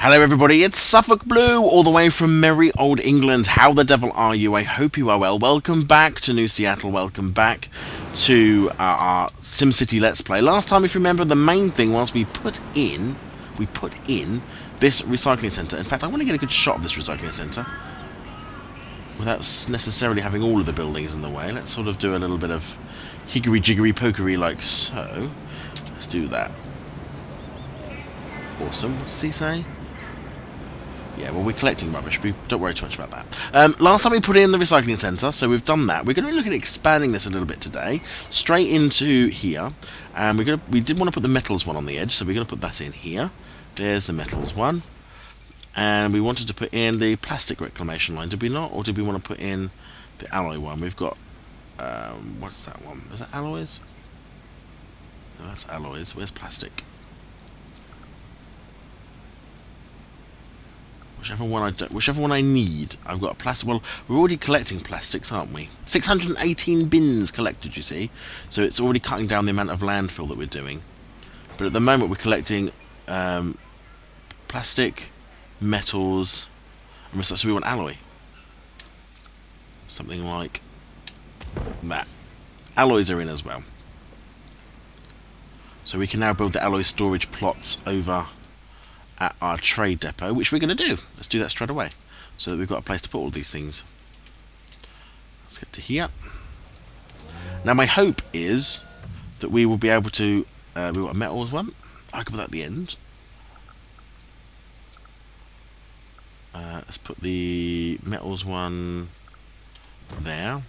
Hello everybody, it's SuffolkBlue, all the way from merry old England. How the devil are you? I hope you are well. Welcome back to New Seattle, welcome back to our SimCity Let's Play. Last time, if you remember, the main thing was we put in this recycling centre. In fact, I want to get a good shot of this recycling centre without necessarily having all of the buildings in the way. Let's sort of do a little bit of higgery-jiggery-pokery like so. Let's do that. Awesome. What does he say? Yeah, well, we're collecting rubbish, but don't worry too much about that. Last time we put in the recycling centre, so we've done that. We're going to look at expanding this a little bit today, straight into here. And we did want to put the metals one on the edge, so we're going to put that in here. There's the metals one. And we wanted to put in the plastic reclamation line, did we not? Or did we want to put in the alloy one? We've got, what's that one? Is that alloys? No, that's alloys. Where's plastic? Whichever one I need. I've got a plastic. Well, we're already collecting plastics, aren't we? 618 bins collected, you see. So it's already cutting down the amount of landfill that we're doing. But at the moment, we're collecting plastic, metals, and so we want alloy. Something like that. Alloys are in as well. So we can now build the alloy storage plots over at our trade depot, which we're going to do. Let's do that straight away, so that we've got a place to put all these things. Let's get to here. Now my hope is that we will be able to, we've got a metals one. I can put that at the end. Let's put the metals one there.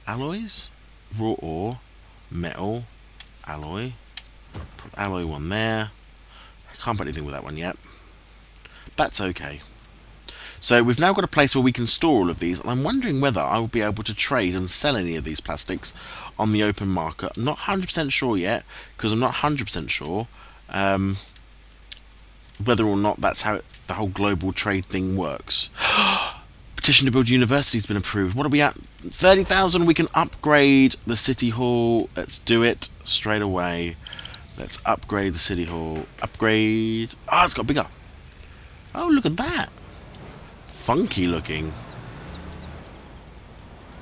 Alloys, raw ore, metal, alloy. Put alloy one there. Can't put anything with that one yet. That's okay. So we've now got a place where we can store all of these, and I'm wondering whether I will be able to trade and sell any of these plastics on the open market. I'm not 100% sure yet, because I'm not 100% sure whether or not that's how the whole global trade thing works. Petition to build university has been approved. What are we at? 30,000. We can upgrade the city hall. Let's do it straight away. Let's upgrade the city hall. Upgrade. Ah, it's got bigger. Oh, look at that. Funky looking.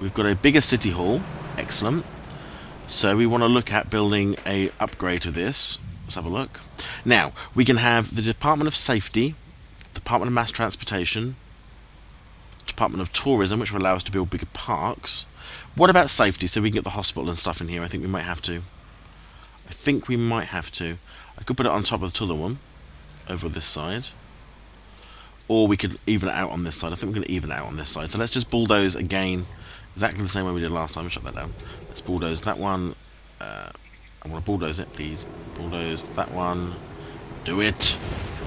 We've got a bigger city hall. Excellent. So we want to look at building a upgrade to this. Let's have a look. Now, we can have the Department of Safety, Department of Mass Transportation, Department of Tourism, which will allow us to build bigger parks. What about safety? So we can get the hospital and stuff in here. I think we might have to. I could put it on top of the other one, over this side. Or we could even it out on this side. I think we're going to even it out on this side. So let's just bulldoze again, exactly the same way we did last time. Shut that down. Let's bulldoze that one. I want to bulldoze it, please. Bulldoze that one. Do it.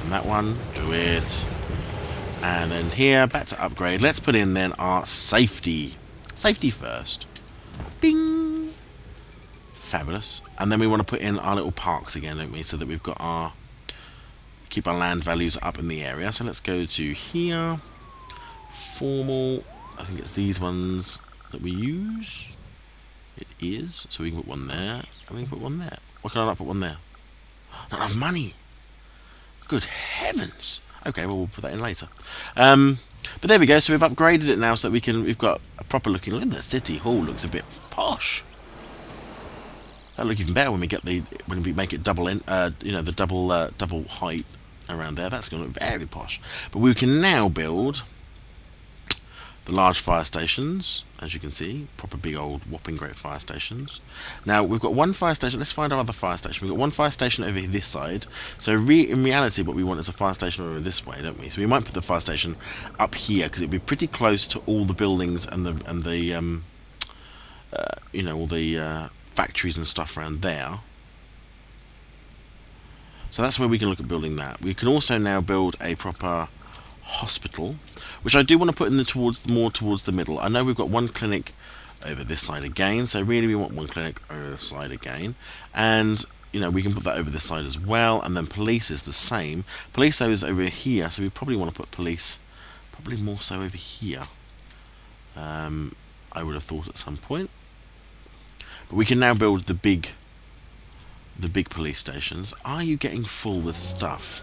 And that one. Do it. And then here, back to upgrade. Let's put in then our safety. Safety first. Bing. Fabulous. And then we want to put in our little parks again, don't we? So that we've got our... keep our land values up in the area. So let's go to here. Formal. I think it's these ones that we use. It is. So we can put one there. And we can put one there. Why can I not put one there? Not enough money. Good heavens. Okay, well, we'll put that in later. But there we go. So we've upgraded it now so that we can... we've got a proper looking... look at the city hall. Looks a bit posh. That'll look even better when we make it double in, you know, the double height around there. That's going to look very posh. But we can now build the large fire stations, as you can see, proper big old whopping great fire stations. Now we've got one fire station. Let's find our other fire station. We've got one fire station over this side. So in reality, what we want is a fire station over this way, don't we? So we might put the fire station up here because it'd be pretty close to all the buildings and the you know, all the factories and stuff around there. So that's where we can look at building that. We can also now build a proper hospital, which I do want to put in more towards the middle. I know we've got one clinic over this side again, so really we want one clinic over this side again. And you know, we can put that over this side as well. And then police is the same. Police though is over here, so we probably want to put police probably more so over here. I would have thought at some point. But we can now build the big police stations. Are you getting full with stuff?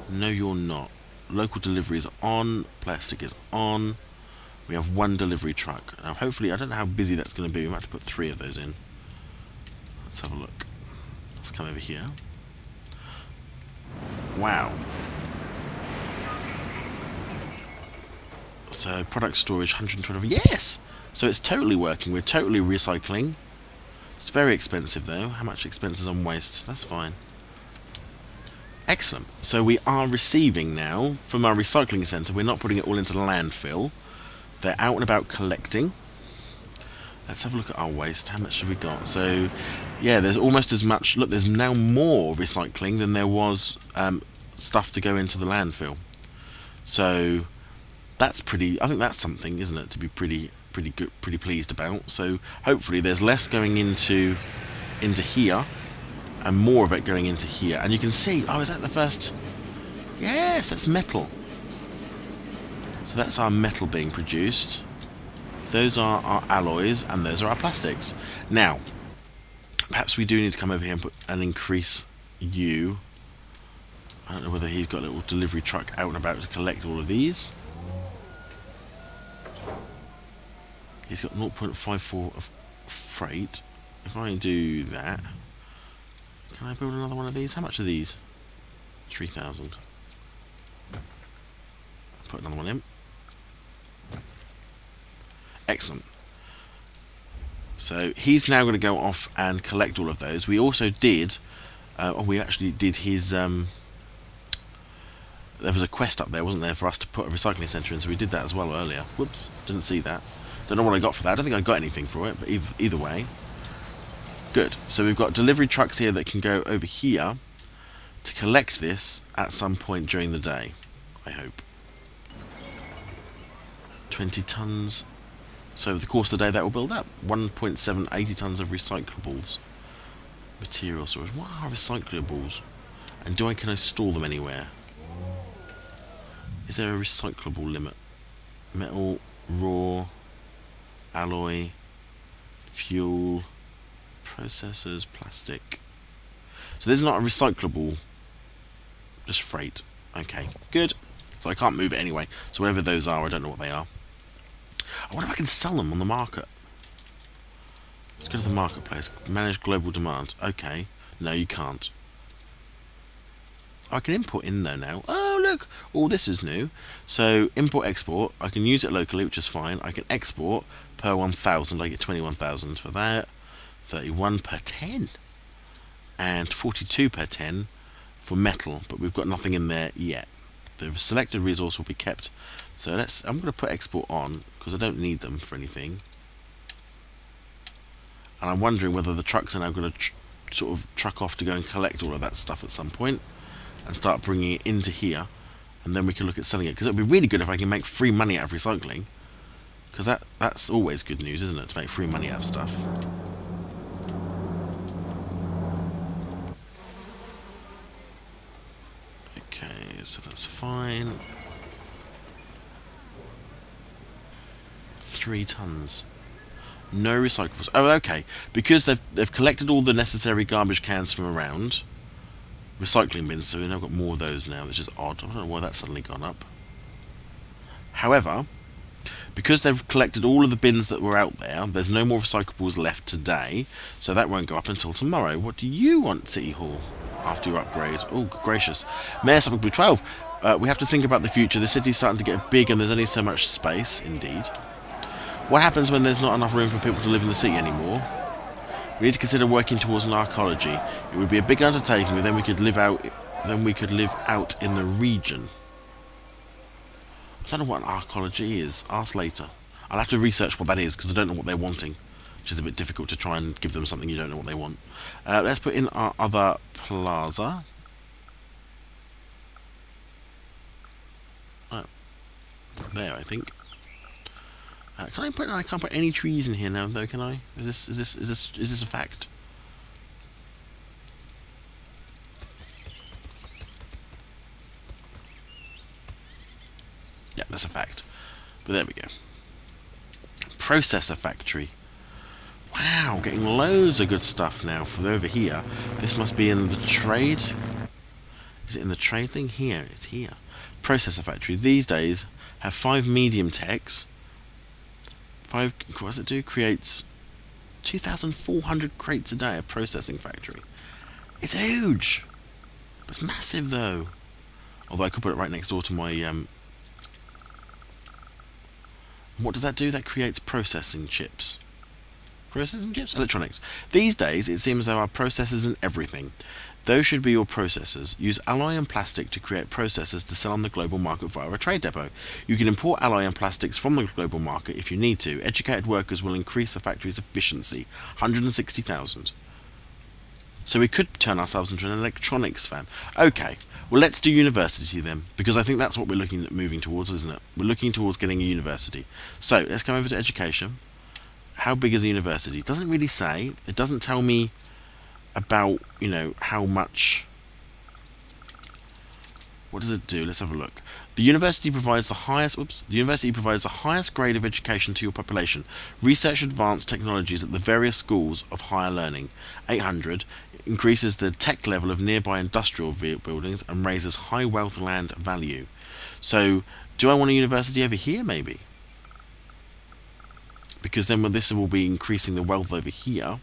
No, you're not. Local delivery is on. Plastic is on. We have one delivery truck. Now, hopefully, I don't know how busy that's going to be. We might have to put 3 of those in. Let's have a look. Let's come over here. Wow. So, product storage, 120. Yes! So it's totally working. We're totally recycling. It's very expensive, though. How much expenses on waste? That's fine. Excellent. So we are receiving now from our recycling centre. We're not putting it all into the landfill. They're out and about collecting. Let's have a look at our waste. How much have we got? So, yeah, there's almost as much. Look, there's now more recycling than there was stuff to go into the landfill. So that's pretty. I think that's something, isn't it, to be pretty good, pretty pleased about. So hopefully there's less going into here, and more of it going into here. And you can see. Oh, is that the first? Yes, that's metal. So that's our metal being produced. Those are our alloys, and those are our plastics. Now, perhaps we do need to come over here and increase you. I don't know whether he's got a little delivery truck out and about to collect all of these. He's got 0.54 of freight. If I do that, can I build another one of these? How much are these? 3,000. Put another one in. Excellent. So he's now going to go off and collect all of those. We also did, we actually did his, there was a quest up there, wasn't there, for us to put a recycling centre in, so we did that as well earlier. Whoops, didn't see that. Don't know what I got for that. I don't think I got anything for it, but either way. Good. So we've got delivery trucks here that can go over here to collect this at some point during the day, I hope. 20 tonnes. So over the course of the day that will build up. 1.780 tonnes of recyclables. Material storage. What are recyclables? And can I store them anywhere? Is there a recyclable limit? Metal, raw, alloy, fuel, processors, plastic. So there's not a recyclable, just freight. Okay, good. So I can't move it anyway. So whatever those are, I don't know what they are. I wonder if I can sell them on the market. Let's go to the marketplace. Manage global demand. Okay. No, you can't. I can import in there now. Oh, look. Oh, this is new. So, import-export. I can use it locally, which is fine. I can export per 1,000. I get 21,000 for that. 31 per 10. And 42 per 10 for metal. But we've got nothing in there yet. The selected resource will be kept. So I'm going to put export on because I don't need them for anything. And I'm wondering whether the trucks are now going to sort of truck off to go and collect all of that stuff at some point and start bringing it into here, and then we can look at selling it, because it would be really good if I can make free money out of recycling, because that's always good news, isn't it, to make free money out of stuff. Okay, so that's fine. 3 tonnes. No recyclables. Oh, okay. Because they've collected all the necessary garbage cans from around. Recycling bins, so we've now got more of those now, which is odd. I don't know why that's suddenly gone up. However, because they've collected all of the bins that were out there, there's no more recyclables left today, so that won't go up until tomorrow. What do you want, City Hall, after your upgrade? Oh, gracious. Mayor SuffolkBlue 12. We have to think about the future. The city's starting to get big and there's only so much space, indeed. What happens when there's not enough room for people to live in the city anymore? We need to consider working towards an arcology. It would be a big undertaking, but then we could live out in the region. I don't know what an arcology is. Ask later. I'll have to research what that is, because I don't know what they're wanting, which is a bit difficult to try and give them something you don't know what they want. Let's put in our other plaza. There, I think. Can I put? I can't put any trees in here now, though. Can I? Is this a fact? Yeah, that's a fact. But there we go. Processor factory. Wow, getting loads of good stuff now from over here. This must be in the trade. Is it in the trade thing? Here, it's here. Processor factory. These days have 5 medium techs. 5, what does it do? Creates 2,400 crates a day. A processing factory. It's huge. It's massive though. Although I could put it right next door to my what does that do? That creates processing chips. Processing chips? Electronics. These days, it seems there are processors in everything. Those should be your processors. Use alloy and plastic to create processors to sell on the global market via a trade depot. You can import alloy and plastics from the global market if you need to. Educated workers will increase the factory's efficiency. 160,000. So we could turn ourselves into an electronics firm. Okay, well let's do university then, because I think that's what we're looking at moving towards, isn't it? We're looking towards getting a university. So let's come over to education. How big is the university? It doesn't really say. It doesn't tell me about, you know, how much. What does it do? Let's have a look. The university provides the highest. The university provides the highest grade of education to your population. Research advanced technologies at the various schools of higher learning. 800 increases the tech level of nearby industrial buildings and raises high wealth land value. So, do I want a university over here? Maybe, because then this will be increasing the wealth over here.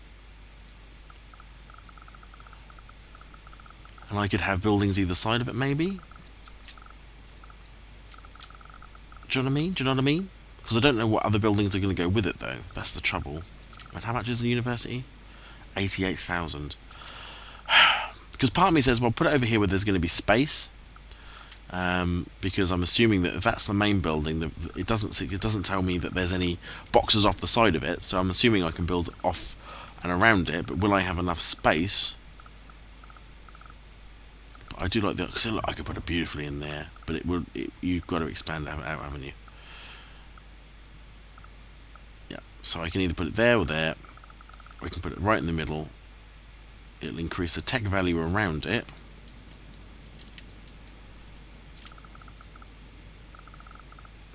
And I could have buildings either side of it, maybe. Do you know what I mean? Do you know what I mean? Because I don't know what other buildings are going to go with it, though. That's the trouble. And how much is the university? 88,000. Because part of me says, well, put it over here where there's going to be space. Because I'm assuming that if that's the main building, it doesn't tell me that there's any boxes off the side of it. So I'm assuming I can build off and around it. But will I have enough space? I do like the, because I could put it beautifully in there, but you've got to expand it out, haven't you? Yeah, so I can either put it there or there, or I can put it right in the middle. It'll increase the tech value around it.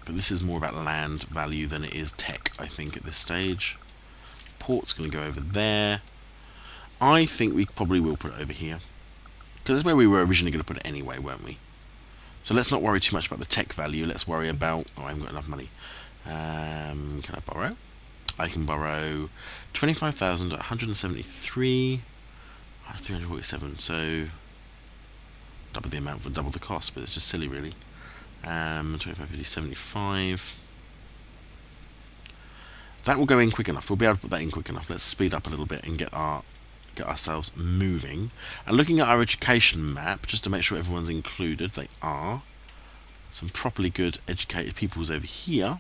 But this is more about land value than it is tech, I think, at this stage. Port's going to go over there. I think we probably will put it over here. Because that's where we were originally going to put it anyway, weren't we? So let's not worry too much about the tech value. Let's worry about... Oh, I haven't got enough money. Can I borrow? I can borrow 25,000 at 173, 347. So double the amount for double the cost, but it's just silly, really. 25, 50, 75. That will go in quick enough. We'll be able to put that in quick enough. Let's speed up a little bit and get ourselves moving. And looking at our education map, just to make sure everyone's included, they are. Some properly good educated peoples over here.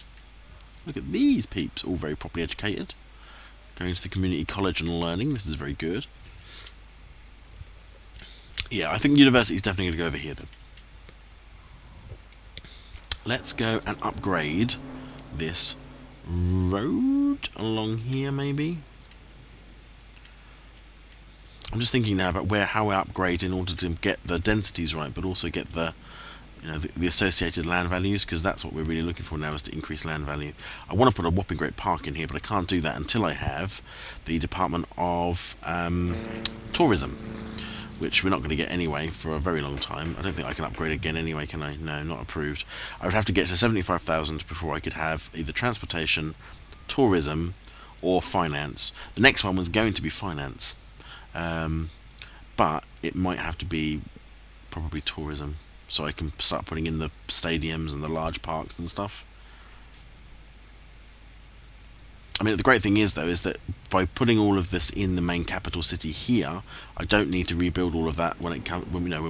Look at these peeps, all very properly educated. Going to the community college and learning, this is very good. Yeah, I think university is definitely going to go over here then. Let's go and upgrade this road along here, maybe. I'm just thinking now about how we upgrade in order to get the densities right, but also get the, the associated land values, because that's what we're really looking for now, is to increase land value. I want to put a whopping great park in here, but I can't do that until I have the Department of Tourism, which we're not going to get anyway for a very long time. I don't think I can upgrade again anyway, can I? No, not approved. I would have to get to 75,000 before I could have either transportation, tourism, or finance. The next one was going to be finance. But it might have to be probably tourism, so I can start putting in the stadiums and the large parks and stuff. I mean, the great thing is, though, is that by putting all of this in the main capital city here, I don't need to rebuild all of that when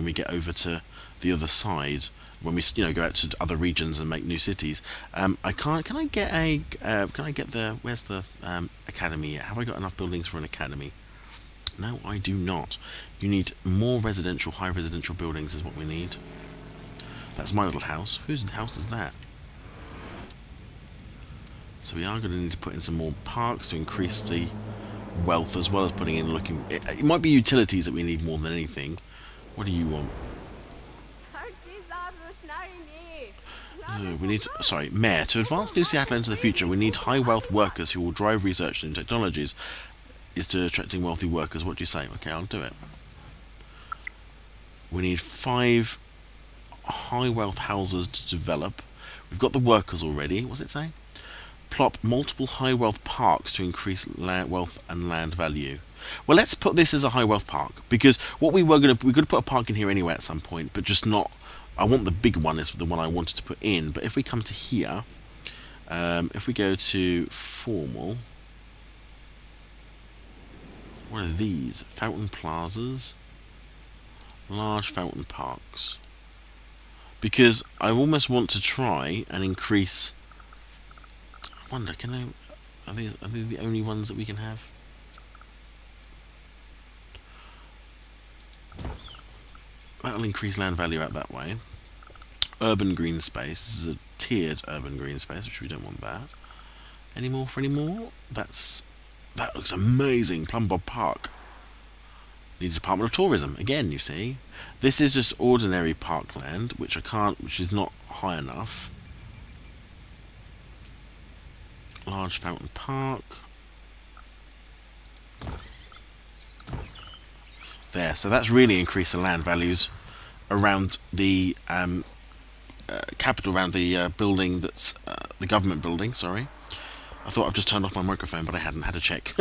we get over to the other side, when we go out to other regions and make new cities. I can't. Can I get a? Can I get the? Where's the academy? Have I got enough buildings for an academy? No, I do not. You need more residential, high residential buildings is what we need. That's my little house. Whose house is that? So we are going to need to put in some more parks to increase the wealth, as well as putting in it might be utilities that we need more than anything. What do you want? We need, Mayor, to advance New Seattle into the future, we need high wealth workers who will drive research in technologies. Is to attracting wealthy workers. What do you say? Okay, I'll do it. We need 5 high wealth houses to develop. We've got the workers already. What's it say? Plop multiple high wealth parks to increase wealth and land value. Well, let's put this as a high wealth park, because what we're going to put a park in here anyway at some point, but just not. I want the big one is the one I wanted to put in. But if we come to here, if we go to formal, what are these? Fountain plazas, large fountain parks. Because I almost want to try and increase. I wonder, can they? Are these the only ones that we can have? That'll increase land value out that way. Urban green space. This is a tiered urban green space, which we don't want that. Any more for any more? That looks amazing. Plumbob Park. Need a Department of Tourism again. You see, this is just ordinary parkland, which I can't, which is not high enough. Large fountain park. There, so that's really increased the land values around the capital, around the building that's the government building. Sorry, I thought I've just turned off my microphone, but I hadn't. Had to check.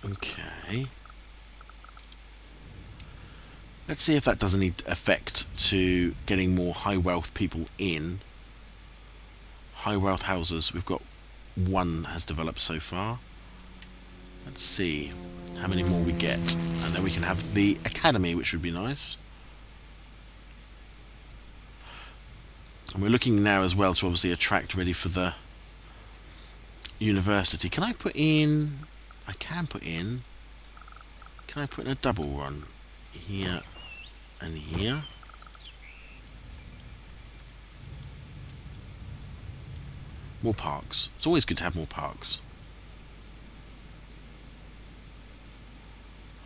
Okay. Let's see if that does any effect to getting more high wealth people in. High wealth houses. We've got one has developed so far. Let's see how many more we get, and then we can have the academy, which would be nice. And we're looking now as well to obviously attract ready for the university. Can I put in? I can put in. Can I put in a double run here and here? More parks. It's always good to have more parks.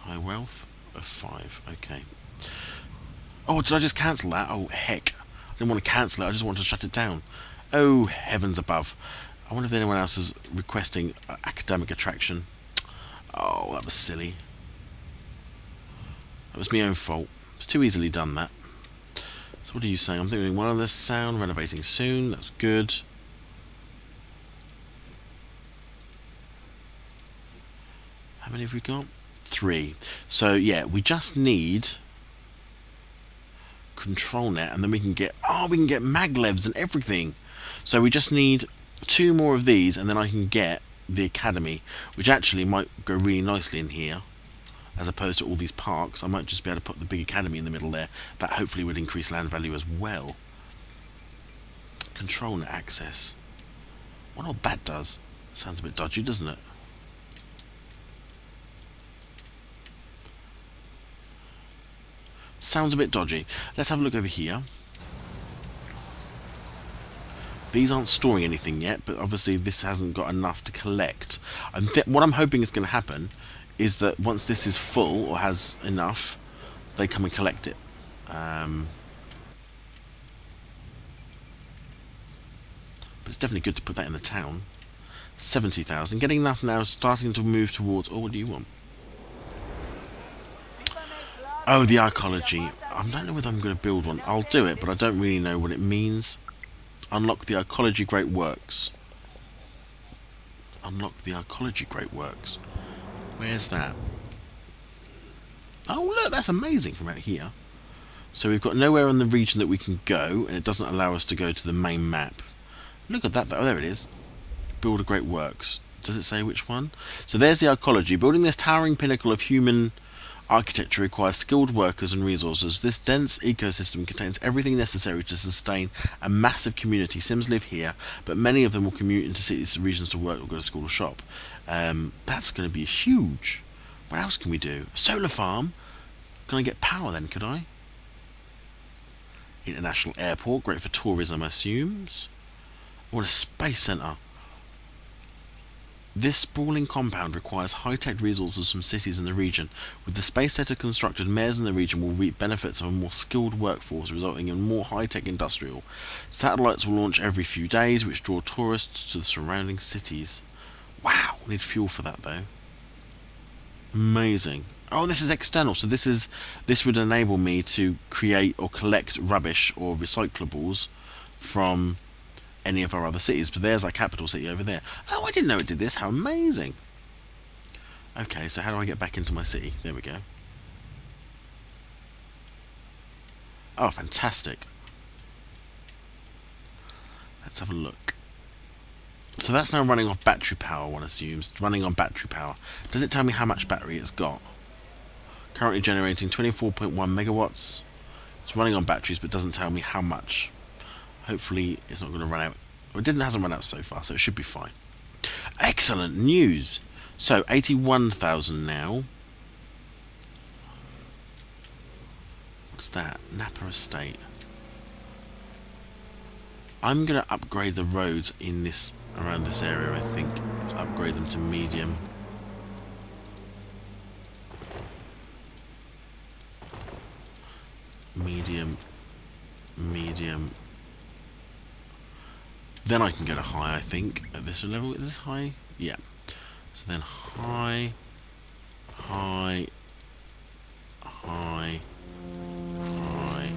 High wealth of 5. Okay. Oh, did I just cancel that? Oh, heck. I didn't want to cancel it. I just wanted to shut it down. Oh, heavens above. I wonder if anyone else is requesting academic attraction. Oh, that was silly. That was my own fault. It's too easily done, that. So what are you saying? I'm thinking wireless sound, renovating soon. That's good. How many have we got? 3. So yeah, we just need control net, and then we can get maglevs and everything. So we just need 2 more of these, and then I can get the academy, which actually might go really nicely in here, as opposed to all these parks. I might just be able to put the big academy in the middle there. That hopefully would increase land value as well. Control net access. I wonder what that does. Sounds a bit dodgy, doesn't it? Sounds a bit dodgy. Let's have a look over here. These aren't storing anything yet, but obviously this hasn't got enough to collect. What I'm hoping is going to happen is that once this is full or has enough, they come and collect it. But it's definitely good to put that in the town. 70,000. Getting enough now, starting to move towards... Oh, what do you want? Oh, the archaeology. I don't know whether I'm going to build one. I'll do it, but I don't really know what it means. Unlock the archaeology great works. Unlock the archaeology great works. Where's that? Oh, look, that's amazing from out here. So we've got nowhere in the region that we can go, and it doesn't allow us to go to the main map. Look at that, though. Oh, there it is. Build a great works. Does it say which one? So there's the archaeology. Building this towering pinnacle of human architecture requires skilled workers and resources. This dense ecosystem contains everything necessary to sustain a massive community. Sims live here, but many of them will commute into cities and regions to work or go to school or shop. That's going to be huge. What else can we do? A solar farm? Can I get power then, could I? International airport, great for tourism, I assumes. What a space centre. This sprawling compound requires high-tech resources from cities in the region. With the space center constructed, mayors in the region will reap benefits of a more skilled workforce, resulting in more high-tech industrial. Satellites will launch every few days, which draw tourists to the surrounding cities. Wow, we need fuel for that though. Amazing. Oh, this is external, so this would enable me to create or collect rubbish or recyclables from any of our other cities. But there's our capital city over there. Oh, I didn't know it did this. How amazing. Okay, so how do I get back into my city? There we go. Oh, fantastic. Let's have a look. So that's now running off battery power, one assumes. Running on battery power. Does it tell me how much battery it's got? Currently generating 24.1 megawatts. It's running on batteries, but doesn't tell me how much. Hopefully it's not going to run out. Well, it hasn't run out so far, so it should be fine. Excellent news! So, 81,000 now. What's that? Napa Estate. I'm going to upgrade the roads in this, around this area, I think. Let's upgrade them to medium. Medium. Medium. Then I can go to high, I think, at this level. Is this high? Yeah. So then high, high, high, high.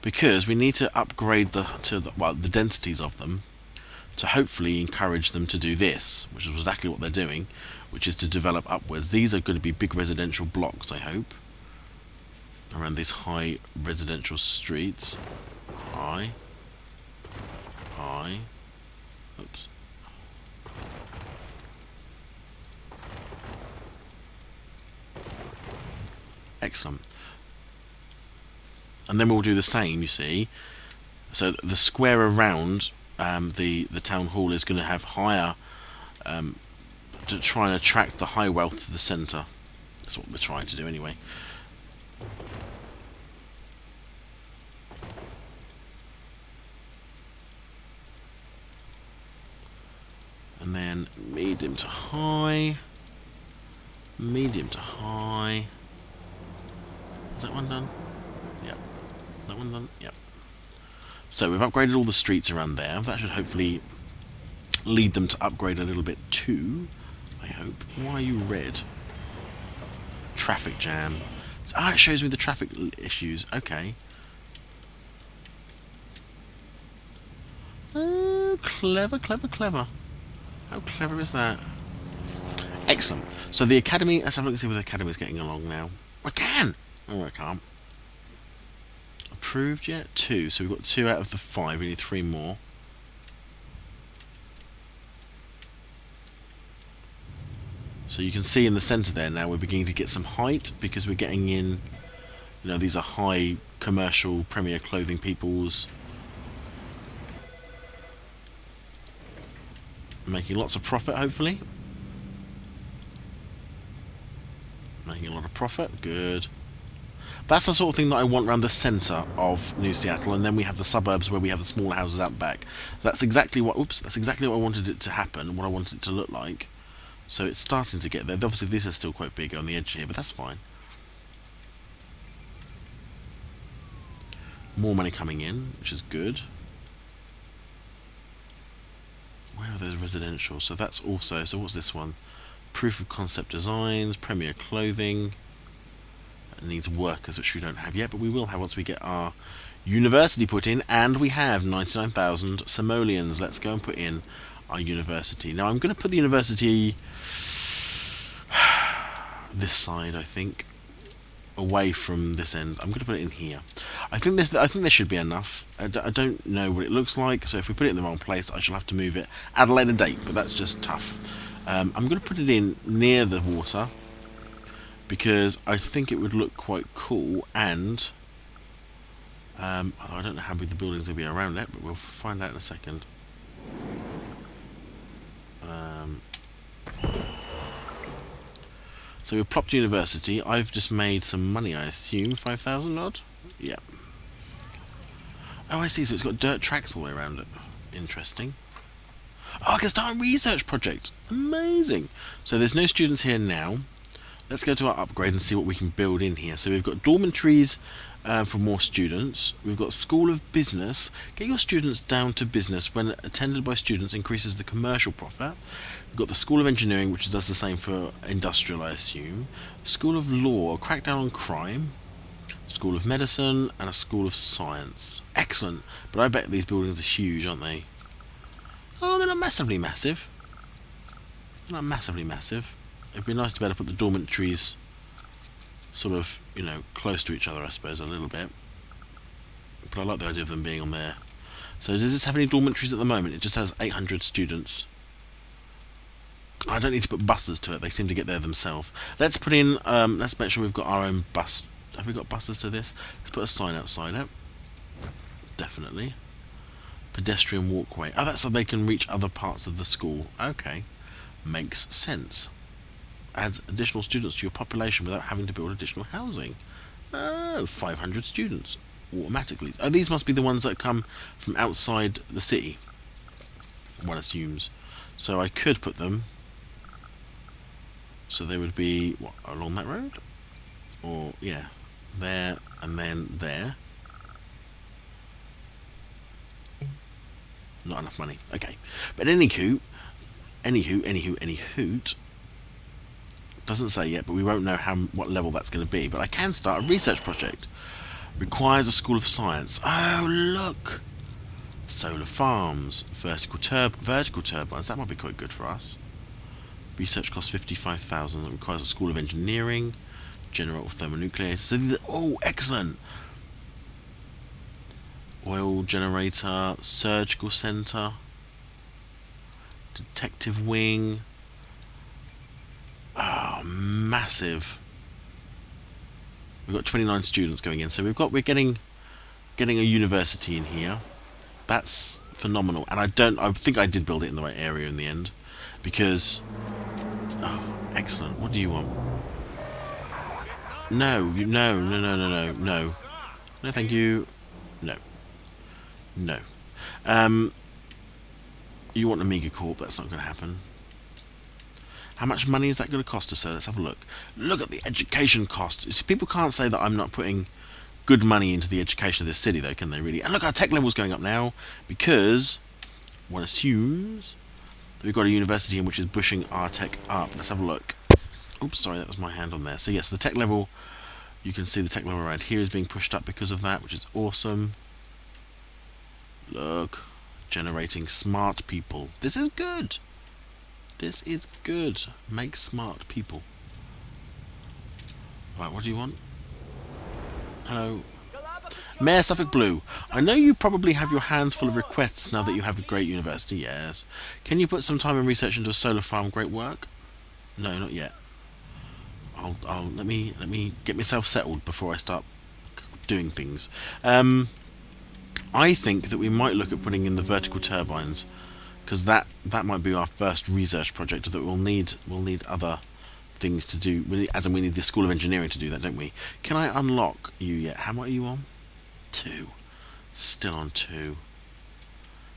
Because we need to upgrade the densities of them to hopefully encourage them to do this, which is exactly what they're doing, which is to develop upwards. These are going to be big residential blocks, I hope, around these high residential streets. High, high, oops. Excellent. And then we'll do the same, you see. So the square around the town hall is going to have higher, to try and attract the high wealth to the centre. That's what we're trying to do anyway. And then medium to high, medium to high. Is that one done? Yep. That one done? Yep. So we've upgraded all the streets around there. That should hopefully lead them to upgrade a little bit too, I hope. Why are you red? Traffic jam. Ah, it shows me the traffic issues. Okay. Oh, clever, clever, clever. How clever is that? Excellent. So the academy, let's have a look and see where the academy is getting along now. I can! Oh, I can't. Approved yet? 2. So we've got 2 out of the 5. We need 3 more. So you can see in the centre there now we're beginning to get some height because we're getting in, you know, these are high commercial premier clothing peoples. Making lots of profit, hopefully. Making a lot of profit, good. That's the sort of thing that I want around the centre of New Seattle, and then we have the suburbs where we have the smaller houses out back. That's exactly what, that's exactly what I wanted it to happen, what I wanted it to look like. So it's starting to get there. Obviously these are still quite big on the edge here, but that's fine. More money coming in, which is good. Where are those residential? So that's also, so what's this one? Proof of concept designs, premier clothing. It needs workers, which we don't have yet, but we will have once we get our university put in, and we have 99,000 simoleons. Let's go and put in our university. Now I'm going to put the university this side, I think, away from this end. I'm going to put it in here. I think there should be enough. I don't know what it looks like, so if we put it in the wrong place, I shall have to move it at a later date. But that's just tough. I'm going to put it in near the water because I think it would look quite cool, and I don't know how big the buildings will be around it, but we'll find out in a second. So we've plopped university. I've just made some money, I assume. 5,000 odd? Yep. Oh, I see. So it's got dirt tracks all the way around it. Interesting. Oh, I can start a research project. Amazing. So there's no students here now. Let's go to our upgrade and see what we can build in here. So we've got dormitories for more students. We've got School of Business. Get your students down to business when attended by students increases the commercial profit. We've got the School of Engineering, which does the same for industrial, I assume. School of Law, crack down on crime. School of Medicine, and a School of Science. Excellent. But I bet these buildings are huge, aren't they? Oh, they're not massively massive. They're not massively massive. It'd be nice to be able to put the dormitories sort of, you know, close to each other, I suppose, a little bit. But I like the idea of them being on there. So does this have any dormitories at the moment? It just has 800 students. I don't need to put buses to it. They seem to get there themselves. Let's put in, let's make sure we've got our own bus. Have we got buses to this? Let's put a sign outside it. Definitely. Pedestrian walkway. Oh, that's so they can reach other parts of the school. Okay. Makes sense. Adds additional students to your population without having to build additional housing. Oh, 500 students automatically. Oh, these must be the ones that come from outside the city, one assumes. So I could put them, so they would be, what, along that road? Or, yeah, there and then there. Not enough money. Okay. But anywho, doesn't say yet, but we won't know what level that's going to be. But I can start a research project. Requires a School of Science. Oh, look! Solar farms, vertical turbines. That might be quite good for us. Research costs 55,000. That requires a School of Engineering. General thermonuclear. So oh, excellent! Oil generator, surgical centre, detective wing. Oh, massive. We've got 29 students going in, so we're getting a university in here. That's phenomenal. And I think I did build it in the right area in the end, because oh, excellent. What do you want? No, no, thank you. No. You want a Amiga Corp? That's not going to happen. How much money is that going to cost us? So let's have a look. Look at the education cost. See, people can't say that I'm not putting good money into the education of this city, though, can they really? And look, our tech level's going up now because one assumes that we've got a university in which is pushing our tech up. Let's have a look. Oops, sorry, that was my hand on there. So yes, the tech level, you can see the tech level around here is being pushed up because of that, which is awesome. Look, generating smart people. This is good. This is good. Make smart people. Right, what do you want? Hello. Mayor SuffolkBlue. I know you probably have your hands full of requests now that you have a great university, yes. Can you put some time and research into a solar farm? Great work? No, not yet. I'll let me get myself settled before I start doing things. I think that we might look at putting in the vertical turbines, because that might be our first research project that we'll need other things to do, as in we need the School of Engineering to do that, don't we? Can I unlock you yet? How much are you on? 2. Still on 2.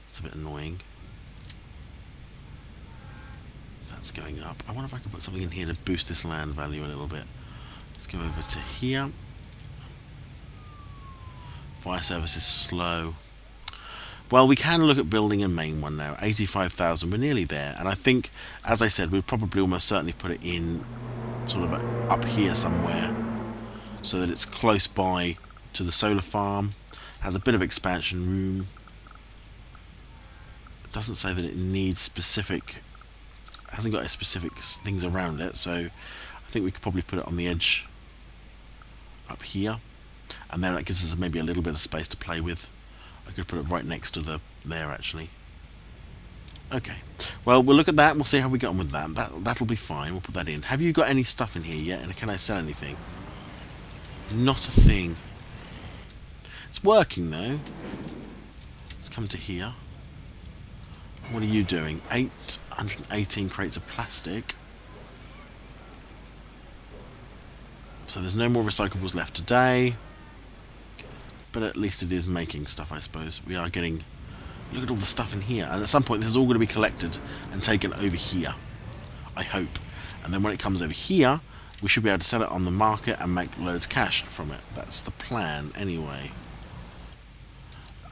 It's a bit annoying. That's going up. I wonder if I could put something in here to boost this land value a little bit. Let's go over to here. Fire service is slow. Well, we can look at building a main one now. 85,000, we're nearly there. And I think, as I said, we'd probably almost certainly put it in sort of up here somewhere, so that it's close by to the solar farm, has a bit of expansion room. It doesn't say that it needs specific, hasn't got specific things around it, so I think we could probably put it on the edge up here. And then that gives us maybe a little bit of space to play with. I could put it right next to there actually. Okay. Well, we'll look at that and we'll see how we get on with that. That'll be fine. We'll put that in. Have you got any stuff in here yet? And can I sell anything? Not a thing. It's working though. Let's come to here. What are you doing? 818 crates of plastic. So there's no more recyclables left today. But at least it is making stuff, I suppose. We are getting... Look at all the stuff in here. And at some point this is all going to be collected and taken over here. I hope. And then when it comes over here, we should be able to sell it on the market and make loads of cash from it. That's the plan, anyway.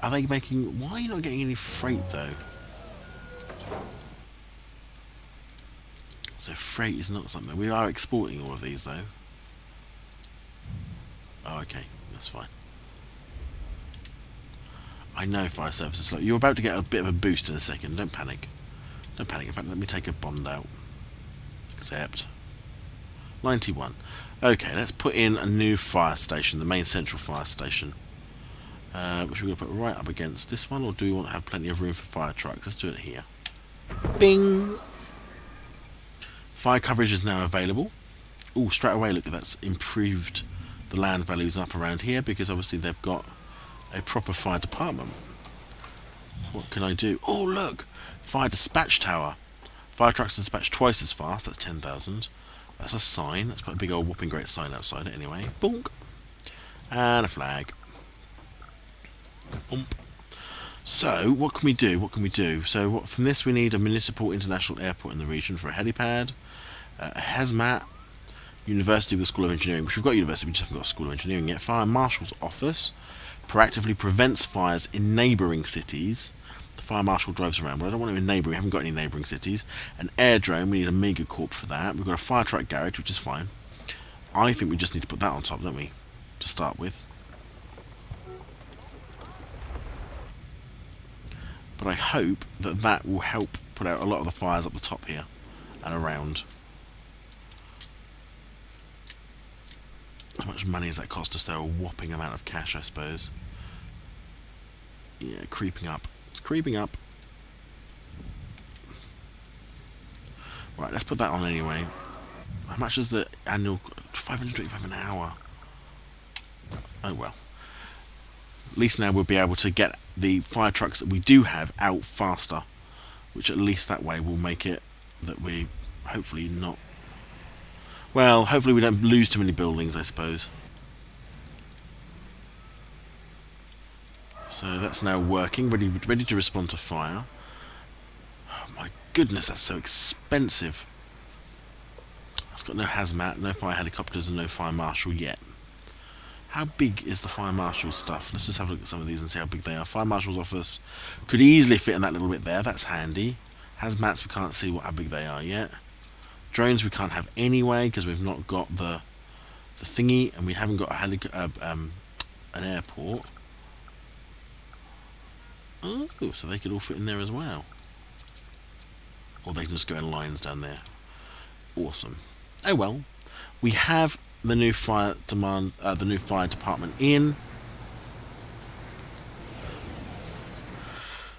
Are they making... Why are you not getting any freight, though? So freight is not something... We are exporting all of these, though. Oh, okay. That's fine. I know fire service is slow. You're about to get a bit of a boost in a second. Don't panic. Don't panic. In fact, let me take a bond out. Accept. 91. Okay, let's put in a new fire station, the main central fire station. Which we're going to put right up against this one, or do we want to have plenty of room for fire trucks? Let's do it here. Bing! Fire coverage is now available. Oh, straight away, look, that's improved the land values up around here, because obviously they've got a proper fire department. What can I do? Oh, look! Fire dispatch tower. Fire trucks dispatch twice as fast. That's 10,000. That's a sign. Let's put a big old whopping great sign outside it anyway. Bonk! And a flag. Boomp. So, what can we do? What can we do? So, from this we need a municipal international airport in the region for a helipad, a hazmat, university with a school of engineering, which we've got university, we just haven't got a school of engineering yet. Fire marshal's office proactively prevents fires in neighbouring cities. The fire marshal drives around, but I don't want him in neighbouring. We haven't got any neighbouring cities. An airdrome, we need a megacorp for that. We've got a fire truck garage, which is fine. I think we just need to put that on top, don't we, to start with. But I hope that that will help put out a lot of the fires up the top here and around. How much money does that cost us though? A whopping amount of cash, I suppose. Yeah, creeping up. It's creeping up. Right, let's put that on anyway. How much is the annual... 525 an hour. Oh well. At least now we'll be able to get the fire trucks that we do have out faster, which at least that way will make it that we hopefully not... Well, hopefully we don't lose too many buildings, I suppose. So that's now working, ready to respond to fire. Oh my goodness, that's so expensive. It's got no hazmat, no fire helicopters, and no fire marshal yet. How big is the fire marshal stuff? Let's just have a look at some of these and see how big they are. Fire marshal's office could easily fit in that little bit there. That's handy. Hazmats, we can't see how big they are yet. Drones we can't have anyway because we've not got the thingy, and we haven't got a an airport. Oh, so they could all fit in there as well. Or they can just go in lines down there. Awesome. Oh well, we have the new fire department in.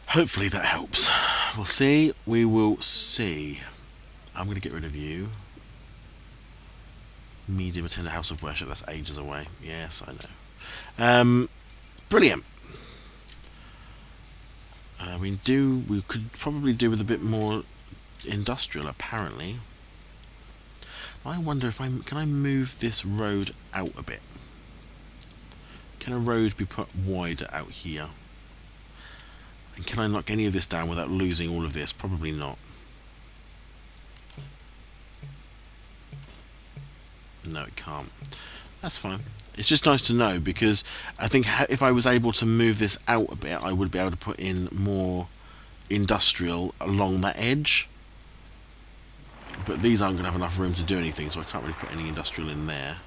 Hopefully that helps. We'll see. We will see. I'm going to get rid of you. Medium attend a house of worship. That's ages away. Yes, I know. Brilliant. We could probably do with a bit more industrial, apparently. I wonder if can I move this road out a bit? Can a road be put wider out here? And can I knock any of this down without losing all of this? Probably not. No, it can't. That's fine. It's just nice to know, because I think if I was able to move this out a bit, I would be able to put in more industrial along that edge. But these aren't going to have enough room to do anything, so I can't really put any industrial in there.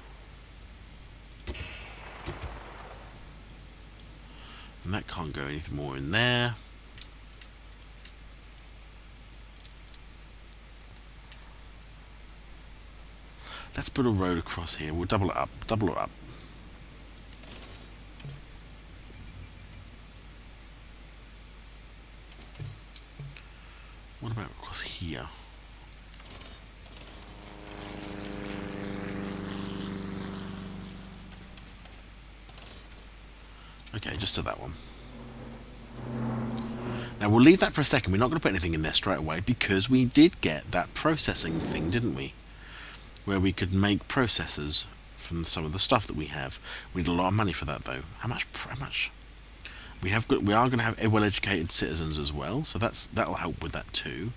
And that can't go anything more in there. Let's put a road across here. We'll double it up. Double it up. What about across here? Okay, just to that one. Now we'll leave that for a second. We're not going to put anything in there straight away because we did get that processing thing, didn't we? Where we could make processors from some of the stuff that we have. We need a lot of money for that, though. How much? We are going to have well-educated citizens as well, so that'll help with that too.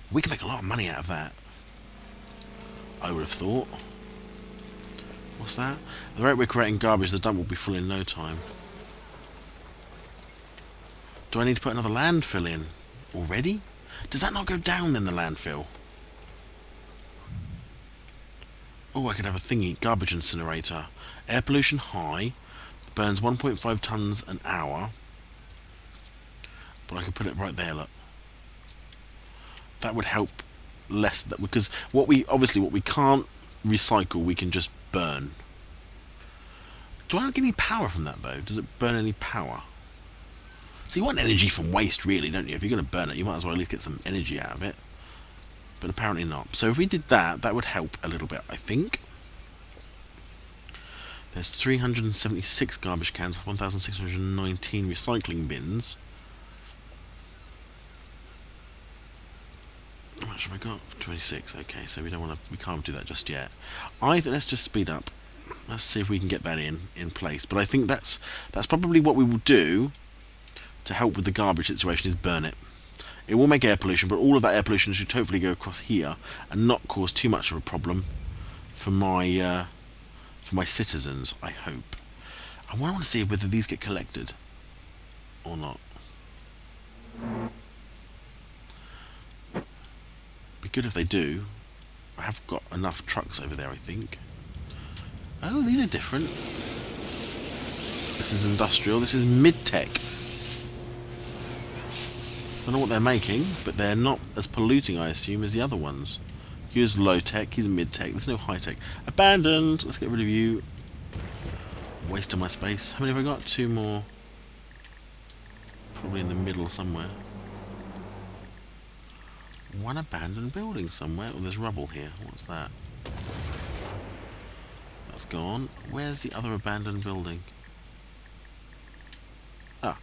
We can make a lot of money out of that, I would have thought. What's that? At the rate we're creating garbage, the dump will be full in no time. Do I need to put another landfill in? Already? Does that not go down then, the landfill? Oh, I could have a thingy. Garbage incinerator. Air pollution high. Burns 1.5 tons an hour. But I could put it right there, look. That would help less, because what we can't recycle, we can just burn. Do I not get any power from that though? Does it burn any power? So you want energy from waste, really, don't you? If you're going to burn it, you might as well at least get some energy out of it. But apparently not. So if we did that, that would help a little bit, I think. There's 376 garbage cans, 1,619 recycling bins. How much have I got? 26. Okay, so we can't do that just yet. Let's just speed up. Let's see if we can get that in place. But I think that's probably what we will do to help with the garbage situation, is burn it. It will make air pollution, but all of that air pollution should hopefully go across here and not cause too much of a problem for my citizens, I hope. I want to see whether these get collected or not. Be good if they do. I have got enough trucks over there, I think. Oh, these are different. This is industrial. This is mid-tech. I don't know what they're making, but they're not as polluting, I assume, as the other ones. Here's low-tech. Here's mid-tech. There's no high-tech. Abandoned. Let's get rid of you. Wasting my space. How many have I got? 2 more. Probably in the middle somewhere. 1 abandoned building somewhere. Oh, there's rubble here. What's that? That's gone. Where's the other abandoned building? Ah.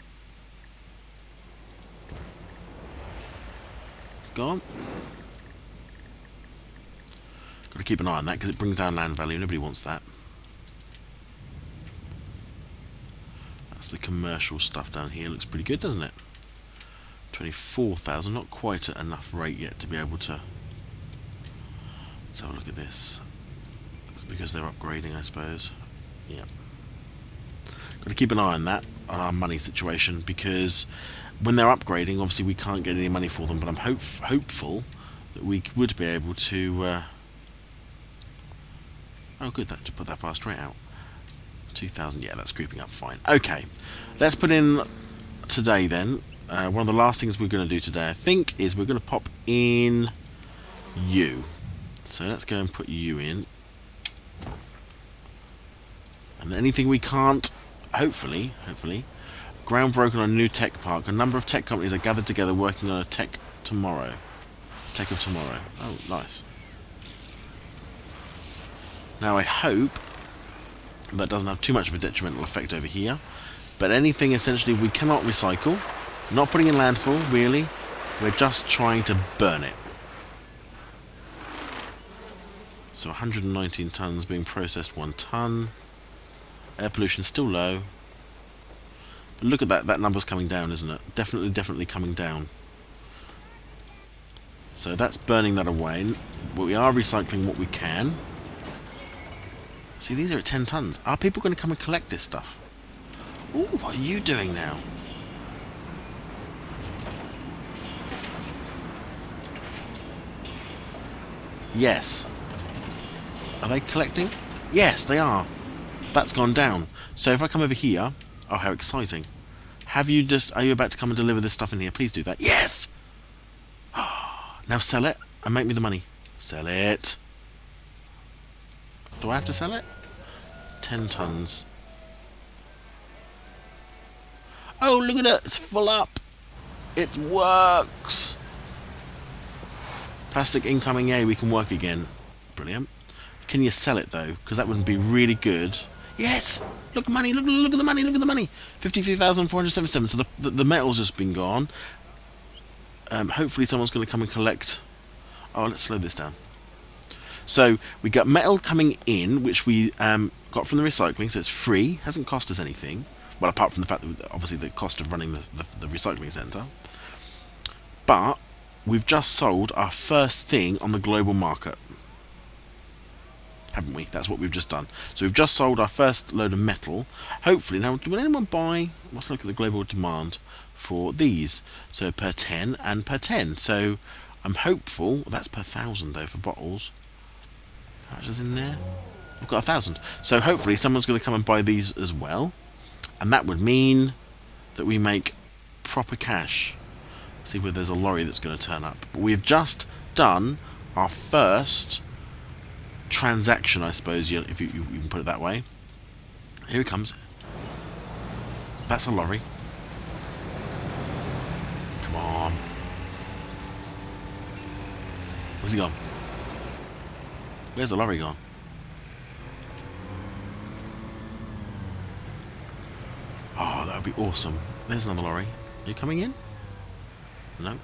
It's gone. Got to keep an eye on that because it brings down land value. Nobody wants that. That's the commercial stuff down here. Looks pretty good, doesn't it? 24,000. Not quite at enough rate yet to be able to... Let's have a look at this. It's because they're upgrading, I suppose. Yeah. Got to keep an eye on that, on our money situation, because when they're upgrading, obviously we can't get any money for them, but I'm hopeful that we would be able to... Oh, good, that to put that fast rate out. 2,000, yeah, that's creeping up fine. Okay, let's put in today then. One of the last things we're going to do today, I think, is we're going to pop in you. So let's go and put you in. And then anything we can't, hopefully, ground broken on a new tech park. A number of tech companies are gathered together working on a tech of tomorrow. Oh, nice. Now I hope that doesn't have too much of a detrimental effect over here, but anything essentially we cannot recycle, not putting in landfill, really, we're just trying to burn it. So 119 tons being processed, 1 ton. Air pollution still low. But look at that number's coming down, isn't it? Definitely coming down. So that's burning that away, but we are recycling what we can. See, these are at 10 tons. Are people going to come and collect this stuff? Ooh, what are you doing now? Yes. Are they collecting? Yes, they are. That's gone down. So if I come over here... Oh, how exciting. Are you about to come and deliver this stuff in here? Please do that. Yes! Now sell it and make me the money. Sell it. Do I have to sell it? 10 tons. Oh, look at it. It's full up. It works. Plastic incoming. Yay, we can work again. Brilliant. Can you sell it, though? Because that wouldn't be really good. Yes! Look, money. Look at the money. Look at the money. 53,477. So the metal's just been gone. Hopefully someone's going to come and collect... Oh, let's slow this down. So we got metal coming in, which we got from the recycling, so it's free, hasn't cost us anything. Well, apart from the fact that obviously the cost of running the recycling centre. But we've just sold our first thing on the global market. haven't we? That's what we've just done. So we've just sold our first load of metal. Hopefully, now, will anyone buy? Let's look at the global demand for these. So per 10 and per 10. So I'm hopeful. That's per 1,000 though for bottles. How much is in there? We've got 1,000. So hopefully someone's going to come and buy these as well. And that would mean that we make proper cash. See whether there's a lorry that's going to turn up. But we've just done our first transaction, I suppose, if you can put it that way. Here it comes. That's a lorry. Come on. Where's he gone? Where's the lorry gone? Oh, that would be awesome. There's another lorry. Are you coming in? No.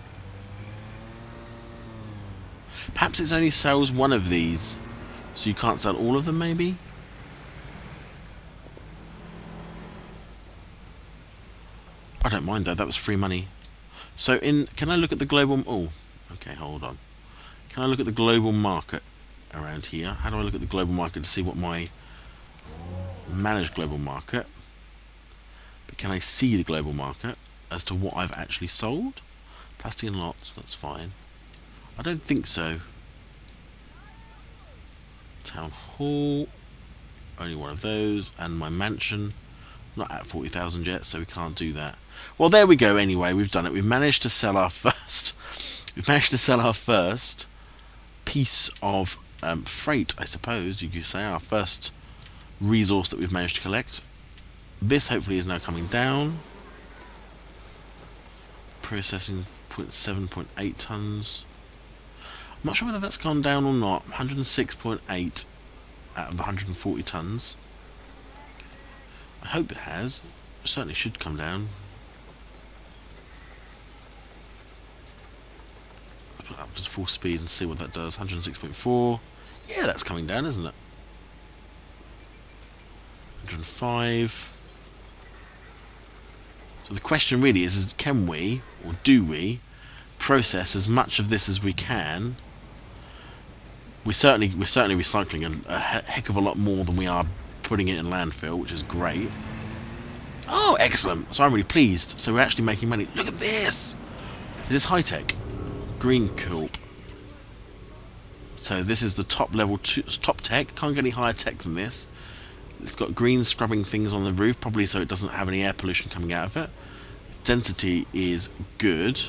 Perhaps it only sells one of these, so you can't sell all of them, maybe? I don't mind though, that was free money. So can I look at the global... Oh, okay, hold on. Can I look at the global market around here? How do I look at the global market to see what my... Manage global market. But can I see the global market as to what I've actually sold? Plastic and lots, that's fine. I don't think so. Town hall, only one of those, and my mansion, not at 40,000 yet, so we can't do that. Well, there we go. Anyway, we've done it. We've managed to sell our first. We've managed to sell our first piece of freight, I suppose you could say, our first resource that we've managed to collect. This hopefully is now coming down. Processing 7.8 tons. I'm not sure whether that's gone down or not. 106.8 out of the 140 tons. I hope it has. It certainly should come down. I'll put it up to full speed and see what that does. 106.4. Yeah, that's coming down, isn't it? 105. So the question really is can we, or do we, process as much of this as we can? We're certainly recycling a heck of a lot more than we are putting it in landfill, which is great. Oh, excellent! So I'm really pleased. So we're actually making money. Look at this! It is high tech, green cool. So this is the top level, top tech. Can't get any higher tech than this. It's got green scrubbing things on the roof, probably so it doesn't have any air pollution coming out of it. Density is good.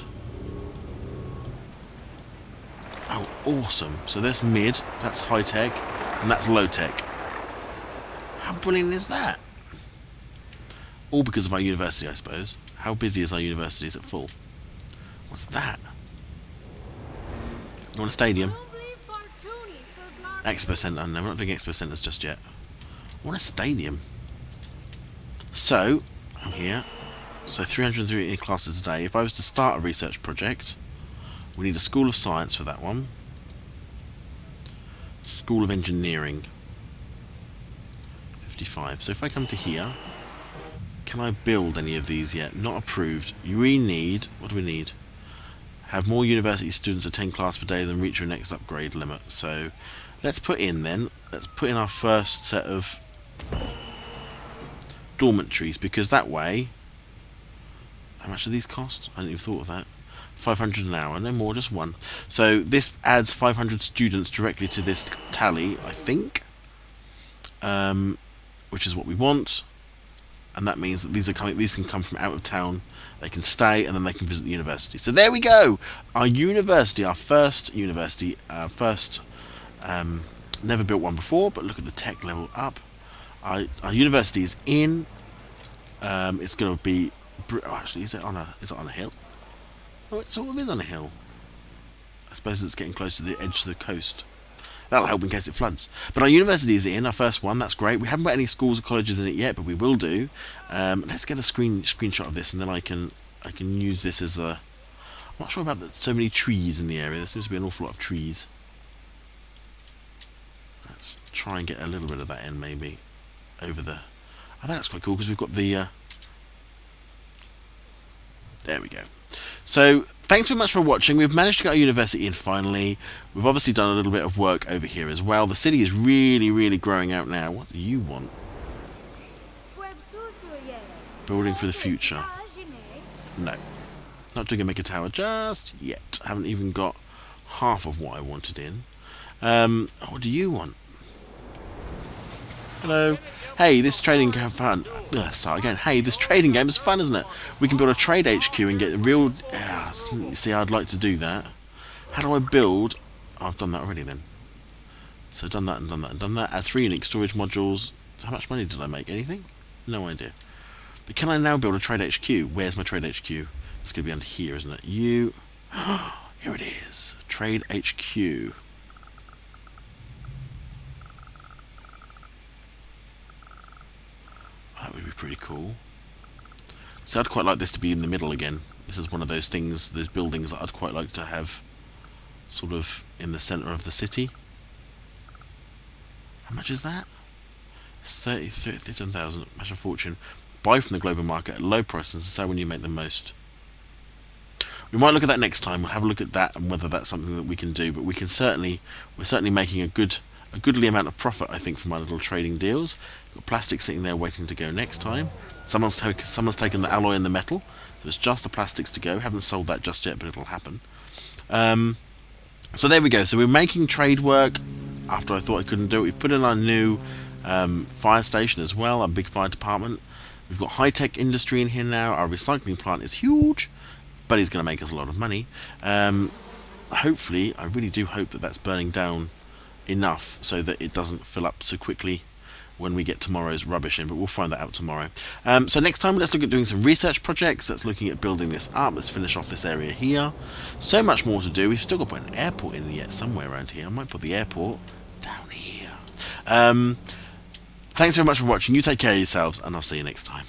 Oh, awesome. So that's mid, that's high tech, and that's low tech. How brilliant is that? All because of our university, I suppose. How busy is our university? Is it full? What's that? You want a stadium? Expo Centre. No, we're not doing Expo Centres just yet. I want a stadium. So, I'm here. So 303 classes a day. If I was to start a research project, we need a School of Science for that one. School of Engineering. 55. So if I come to here, can I build any of these yet? Not approved. We need... What do we need? Have more university students attend class per day than reach your next upgrade limit. So let's put in then. Let's put in our first set of dormitories, because that way... How much do these cost? I hadn't even thought of that. 500 an hour, no more, just one. So this adds 500 students directly to this tally, I think, which is what we want. And that means that these can come from out of town. They can stay, and then they can visit the university. So there we go. Our university, our first university, never built one before, but look at the tech level up. Our university is in. It's going to be. Oh, actually, is it on a hill? Oh, it sort of is on a hill. I suppose it's getting close to the edge of the coast. That'll help in case it floods. But our university is in, our first one. That's great. We haven't got any schools or colleges in it yet, but we will do. Let's get a screenshot of this, and then I can use this as a... I'm not sure about so many trees in the area. There seems to be an awful lot of trees. Let's try and get a little bit of that in, maybe, over the... I think that's quite cool, because we've got the... There we go. So thanks very much for watching. We've managed to get our university in finally. We've obviously done a little bit of work over here as well. The city is really growing out now. What do you want? Building for the future. No. Not doing a mega tower just yet. Haven't even got half of what I wanted in. What do you want? Hello. Hey, this trading game fun. Start again. Hey, this trading game is fun, isn't it? We can build a trade HQ and get real. See, I'd like to do that. How do I build? Oh, I've done that already then. So done that and done that and done that. Add 3 unique storage modules. How much money did I make? Anything? No idea. But can I now build a trade HQ? Where's my trade HQ? It's going to be under here, isn't it? You. Here it is. Trade HQ. That would be pretty cool. So I'd quite like this to be in the middle again. This is one of those things, those buildings that I'd quite like to have sort of in the centre of the city. How much is that? 37,000. Much a fortune. Buy from the global market at low prices and sell when you make the most. We might look at that next time. We'll have a look at that and whether that's something that we can do. But we're certainly making a goodly amount of profit, I think, from our little trading deals. Got plastic sitting there waiting to go next time. Someone's taken the alloy and the metal. So it's just the plastics to go. Haven't sold that just yet, but it'll happen. So there we go. So we're making trade work after I thought I couldn't do it. We put in our new fire station as well, our big fire department. We've got high-tech industry in here now. Our recycling plant is huge, but it's going to make us a lot of money. Hopefully, I really do hope that that's burning down enough so that it doesn't fill up so quickly when we get tomorrow's rubbish in, but we'll find that out tomorrow. So next time let's look at doing some research projects. Let's looking at building this up. Let's finish off this area here. So much more to do. We've still got to put an airport in yet somewhere around here. I might put the airport down here. Thanks very much for watching. You take care of yourselves, and I'll see you next time.